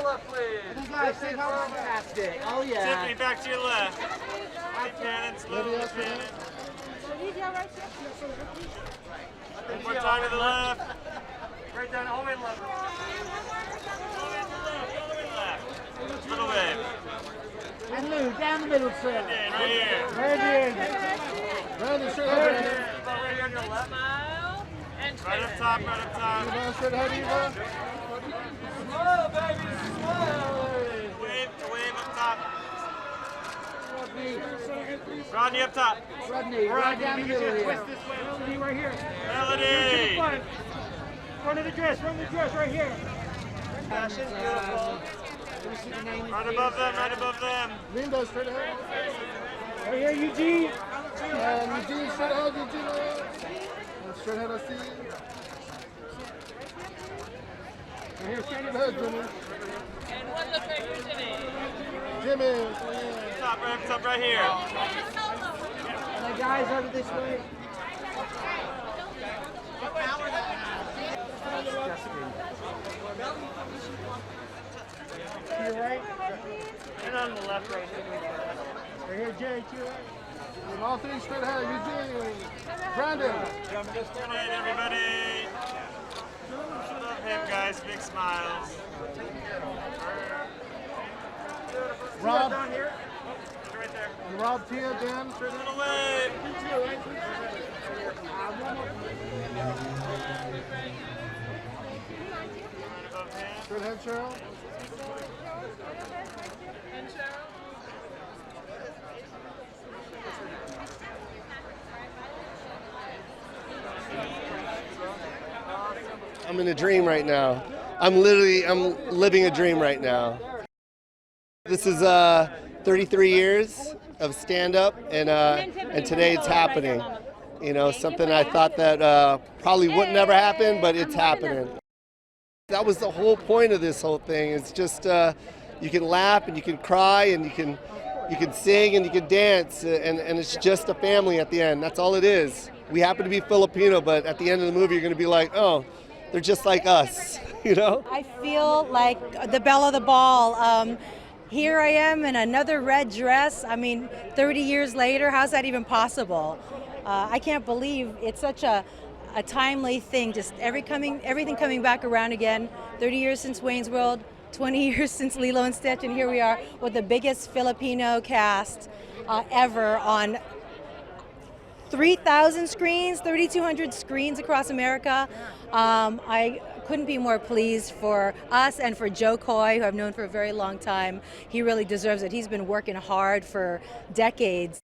left, please. Guys, say how fantastic. Oh, yeah. Tiffany, back to your left. Keep panning, slowly panning. Lydia right here. One more time to the left. Right down, all the way left. All the way left. Little wave. And Lou, down the middle, sir. Right here. Right here. Brandon, straight Right ahead, here. Right here on your left. Right up top, right up top. Brandon. Straight ahead, Eva. Smile, baby, smile. Wave up top. Rodney up top. Rodney, right down the middle here. Rodney, right here. Melody. Front of the dress, right here. Passion, beautiful. Right above them. Linda, straight ahead. Right here, Eugene. Eugene, straight ahead, Eugene. Straight ahead, I see you. Right here, straight ahead, Jimmy. And what looks like you, Jimmy? Jimmy. Top right here. And the guys over this way. To your right. And on the left, right here. Right here, Jay, to your right. And all three straight ahead, Eugene. Brandon. Good night, everybody. Love him, guys. Big smiles. Rob. Down here. Right there. And Rob, Tia, Dan, straight ahead. Little wave. Right above him. Straight ahead, Cheryl. And Cheryl? I'm in a dream right now. I'm living a dream right now. This is 33 years of stand-up, and today it's happening. You know, something I thought that probably would never happen, but it's happening. That was the whole point of this whole thing. It's just you can laugh and you can cry and you can sing and you can dance, and it's just a family at the end. That's all it is. We happen to be Filipino, but at the end of the movie, you're going to be like, oh, they're just like us, you know? I feel like the belle of the ball. Here I am in another red dress. I mean, 30 years later, how's that even possible? I can't believe it's such a timely thing, just everything coming back around again. 30 years since Wayne's World, 20 years since Lilo and Stitch, and here we are with the biggest Filipino cast ever on 3,000 screens, 3,200 screens across America. I couldn't be more pleased for us and for Jo Koy, who I've known for a very long time. He really deserves it. He's been working hard for decades.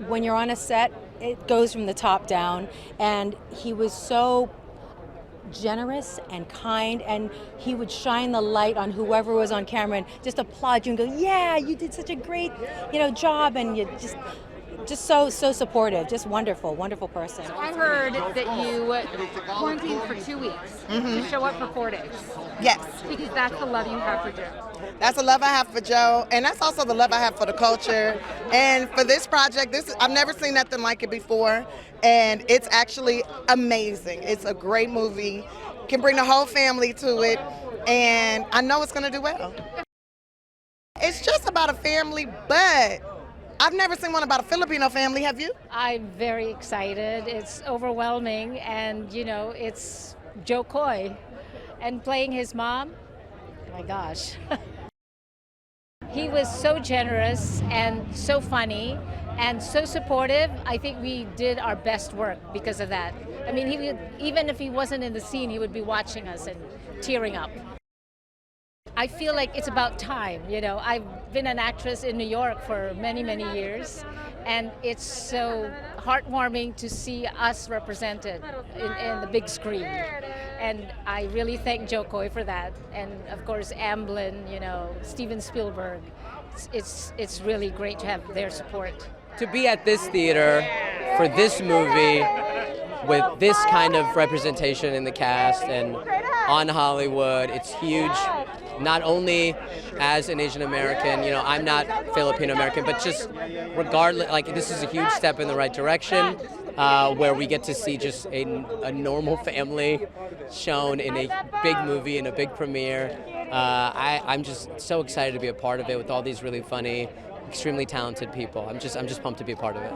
When you're on a set, it goes from the top down, and he was so generous and kind, and he would shine the light on whoever was on camera and just applaud you and go, yeah, you did such a great, job, and you just so supportive, just wonderful person. I heard that you quarantined for 2 weeks to show up for 4 days. Yes. Because that's the love you have for Joe. That's the love I have for Joe, and that's also the love I have for the culture. And for this project, I've never seen nothing like it before, and it's actually amazing. It's a great movie. Can bring the whole family to it, and I know it's going to do well. It's just about a family, but I've never seen one about a Filipino family. Have you? I'm very excited. It's overwhelming, and it's Jo Koy, and playing his mom. Oh my gosh. He was so generous and so funny and so supportive. I think we did our best work because of that. I mean, even if he wasn't in the scene, he would be watching us and tearing up. I feel like it's about time. I've been an actress in New York for many, many years, and it's so heartwarming to see us represented in the big screen. And I really thank Jo Koy for that, and of course Amblin, Steven Spielberg. It's really great to have their support. To be at this theater for this movie with this kind of representation in the cast and on Hollywood, it's huge. Not only as an Asian American, I'm not Filipino American, but just regardless, this is a huge step in the right direction. where we get to see just a normal family shown in a big movie, in a big premiere. I'm just so excited to be a part of it with all these really funny, extremely talented people. I'm just pumped to be a part of it.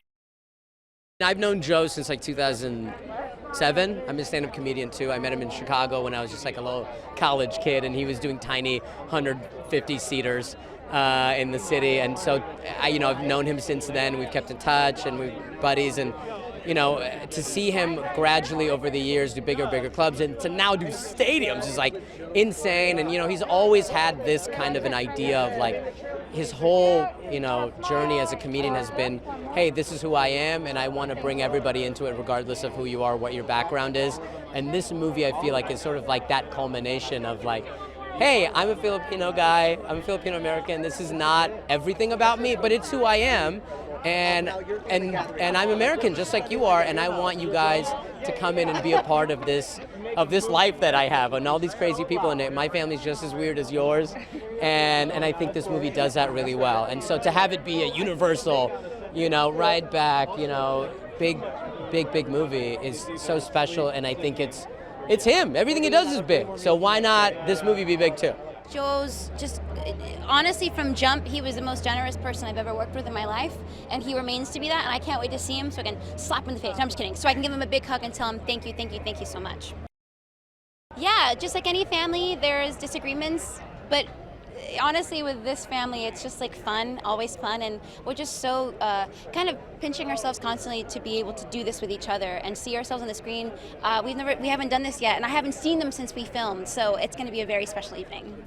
I've known Jo since like 2007. I'm a stand-up comedian too. I met him in Chicago when I was just like a little college kid, and he was doing tiny 150-seaters in the city. And so, I've known him since then. We've kept in touch, and we're buddies. And to see him gradually over the years do bigger and bigger clubs, and to now do stadiums is like insane. And he's always had this kind of an idea of like his whole journey as a comedian has been, hey, this is who I am, and I want to bring everybody into it regardless of who you are, what your background is. And this movie, I feel like, is sort of like that culmination of like, hey, I'm a Filipino guy, I'm a Filipino American, this is not everything about me, but it's who I am. And I'm American just like you are, and I want you guys to come in and be a part of this life that I have, and all these crazy people in it. My family's just as weird as yours, and I think this movie does that really well. And so to have it be a universal, ride back, big movie is so special, and I think it's him. Everything he does is big. So why not this movie be big too? Joe's just, honestly, from jump, he was the most generous person I've ever worked with in my life, and he remains to be that, and I can't wait to see him so I can slap him in the face. No, I'm just kidding. So I can give him a big hug and tell him thank you so much. Yeah, just like any family, there's disagreements, but honestly, with this family, it's just like fun, always fun, and we're just so kind of pinching ourselves constantly to be able to do this with each other and see ourselves on the screen. We haven't done this yet, and I haven't seen them since we filmed, so it's going to be a very special evening.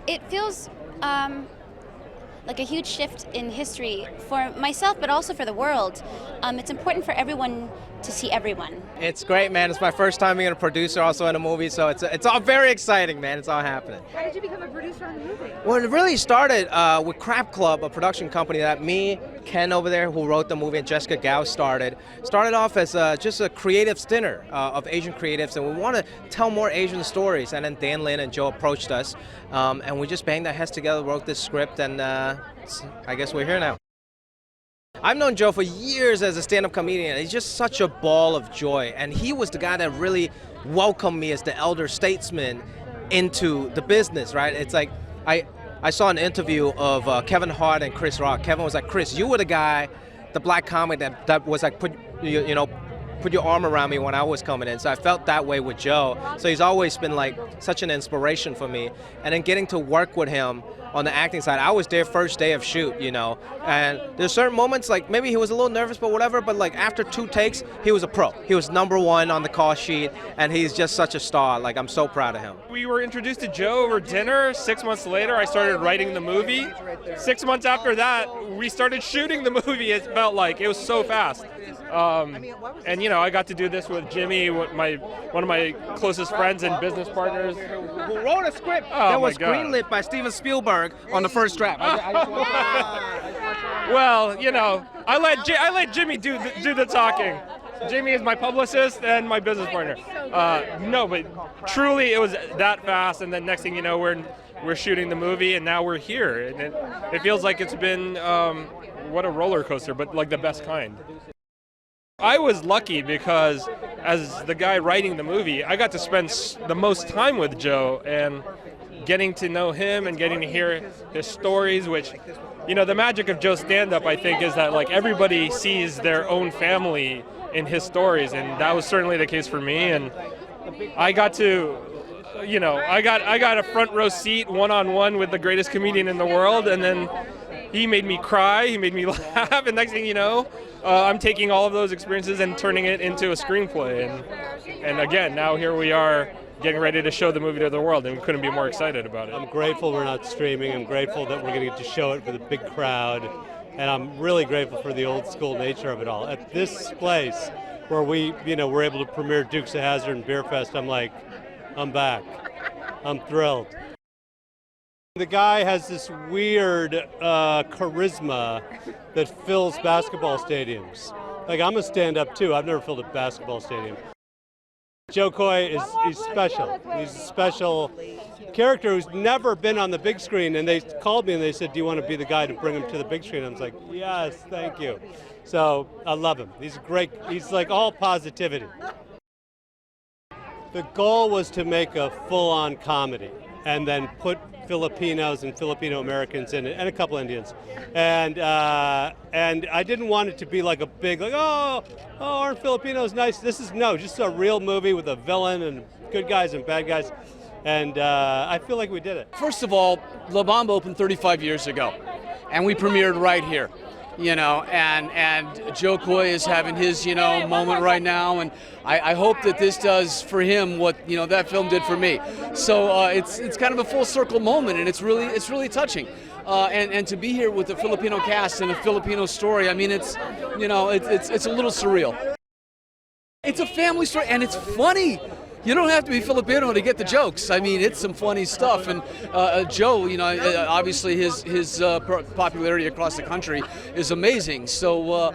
It feels like a huge shift in history for myself, but also for the world. It's important for everyone to see everyone. It's great, man. It's my first time being a producer also in a movie, so it's all very exciting, man. It's all happening. How did you become a producer on the movie? Well, it really started with Crap Club, a production company that me, Ken over there, who wrote the movie, and Jessica Gao started off as just a creative dinner of Asian creatives, and we want to tell more Asian stories. And then Dan Lin and Joe approached us, and we just banged our heads together, wrote this script, and I guess we're here now. I've known Joe for years as a stand-up comedian. He's just such a ball of joy, and he was the guy that really welcomed me as the elder statesman into the business, right? It's like, I saw an interview of Kevin Hart and Chris Rock. Kevin was like, Chris, you were the guy, the black comic that was like, put your arm around me when I was coming in. So I felt that way with Joe. So he's always been like such an inspiration for me. And then getting to work with him on the acting side, I was there first day of shoot, and there's certain moments, like maybe he was a little nervous, but whatever, but like after 2 takes, he was a pro. He was #1 on the call sheet, and he's just such a star. Like, I'm so proud of him. We were introduced to Joe over dinner. 6 months later, I started writing the movie. 6 months after that, we started shooting the movie. It felt like it was so fast. And I got to do this with Jimmy, one of my closest friends and business partners, who wrote a script that was greenlit by Steven Spielberg on the first draft. Well, I let Jimmy do the talking. Jimmy is my publicist and my business partner. No, but truly it was that fast, and then next thing you know, we're shooting the movie, and now we're here, and it feels like it's been what a roller coaster, but like the best kind. I was lucky because as the guy writing the movie, I got to spend the most time with Joe and getting to know him and getting to hear his stories, which, the magic of Joe's stand-up, I think, is that like everybody sees their own family in his stories, and that was certainly the case for me. And I got to, I got a front row seat one-on-one with the greatest comedian in the world, and then he made me cry, he made me laugh, and next thing you know, I'm taking all of those experiences and turning it into a screenplay. And again, now here we are getting ready to show the movie to the world, and we couldn't be more excited about it. I'm grateful we're not streaming. I'm grateful that we're going to get to show it with a big crowd. And I'm really grateful for the old school nature of it all. At this place where we're able to premiere Dukes of Hazzard and Beer Fest, I'm like, I'm back. I'm thrilled. The guy has this weird charisma that fills basketball stadiums. Like, I'm a stand-up too. I've never filled a basketball stadium. Jo Koy he's special. He's a special character who's never been on the big screen, and they called me and they said, do you want to be the guy to bring him to the big screen? I was like, yes, thank you. So I love him. He's great. He's like all positivity. The goal was to make a full-on comedy and then put Filipinos and Filipino Americans in it, and a couple Indians. And I didn't want it to be like a big, like, oh, aren't Filipinos nice? This is, no, just a real movie with a villain and good guys and bad guys. And I feel like we did it. First of all, La Bamba opened 35 years ago, and we premiered right here. And Jo Koy is having his, moment right now, and I hope that this does for him what, that film did for me. So it's kind of a full circle moment, and it's really touching. And to be here with a Filipino cast and a Filipino story, I mean, it's a little surreal. It's a family story, and it's funny. You don't have to be Filipino to get the jokes. I mean, it's some funny stuff. And Joe, obviously his popularity across the country is amazing. So,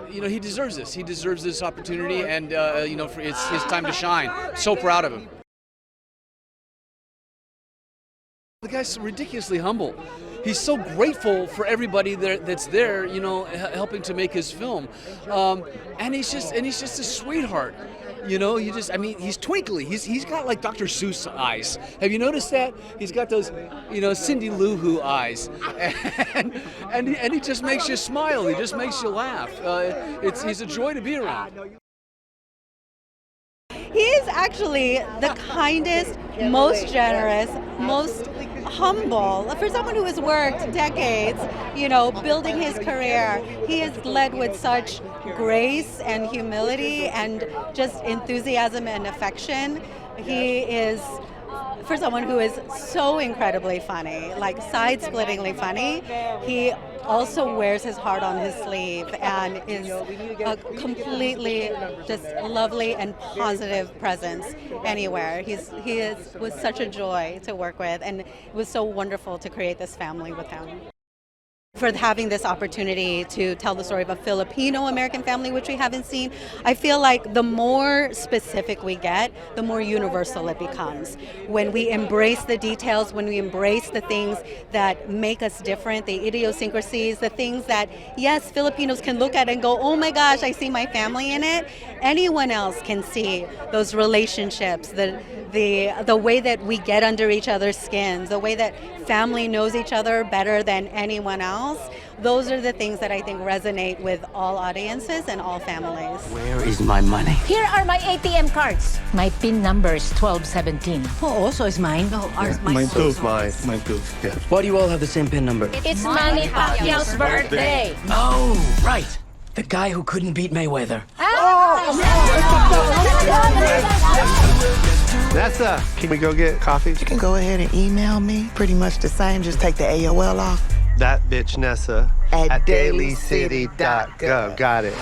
he deserves this. He deserves this opportunity, and it's his time to shine. So proud of him. The guy's ridiculously humble. He's so grateful for everybody that's there, helping to make his film. And he's just a sweetheart. He's twinkly. He's got like Dr. Seuss eyes. Have you noticed that? He's got those, Cindy Lou Who eyes, and he just makes you smile. He just makes you laugh. He's a joy to be around. He is actually the kindest, most generous, most humble. For someone who has worked decades, building his career, he is led with such grace and humility and just enthusiasm and affection. He is, for someone who is so incredibly funny, like side-splittingly funny, he also wears his heart on his sleeve and is a completely just lovely and positive presence anywhere. He was such a joy to work with, and it was so wonderful to create this family with him. For having this opportunity to tell the story of a Filipino-American family, which we haven't seen, I feel like the more specific we get, the more universal it becomes. When we embrace the details, when we embrace the things that make us different, the idiosyncrasies, the things that, yes, Filipinos can look at and go, oh my gosh, I see my family in it. Anyone else can see those relationships, the way that we get under each other's skins, the way that family knows each other better than anyone else. Those are the things that I think resonate with all audiences and all families. Where is my money? Here are my ATM cards. My PIN number is 1217. Oh, so is mine. No, ours, mine too. Mine too. Yeah. Why do you all have the same PIN number? It's Manny Pacquiao's birthday. Oh, right. The guy who couldn't beat Mayweather. Nessa, can we go get coffee? You can go ahead and email me. Pretty much the same, just take the AOL off. That bitch Nessa at dailycity.gov. Got it.